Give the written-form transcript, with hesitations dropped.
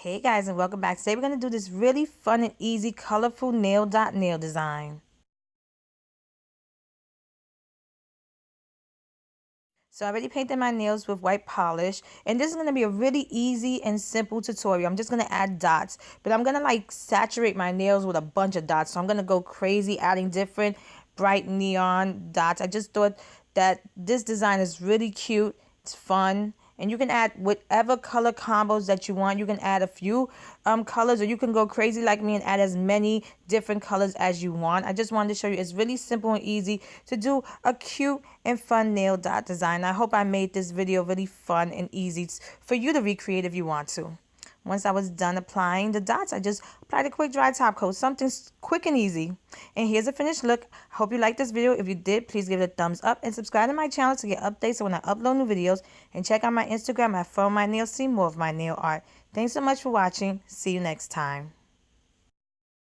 Hey guys, and welcome back. Today we're going to do this really fun and easy colorful nail design. So I already painted my nails with white polish, and this is going to be a really easy and simple tutorial. I'm just going to add dots, but I'm going to like saturate my nails with a bunch of dots. So I'm going to go crazy adding different bright neon dots. I just thought that this design is really cute. It's fun. And you can add whatever color combos that you want. You can add a few colors, or you can go crazy like me and add as many different colors as you want. I just wanted to show you it's really simple and easy to do a cute and fun nail dot design. I hope I made this video really fun and easy for you to recreate if you want to. Once I was done applying the dots, I just applied a quick dry top coat, something quick and easy. And here's a finished look. I hope you liked this video. If you did, please give it a thumbs up and subscribe to my channel to get updates when I upload new videos. And check out my Instagram at Funwithmynails to see more of my nail art. Thanks so much for watching. See you next time.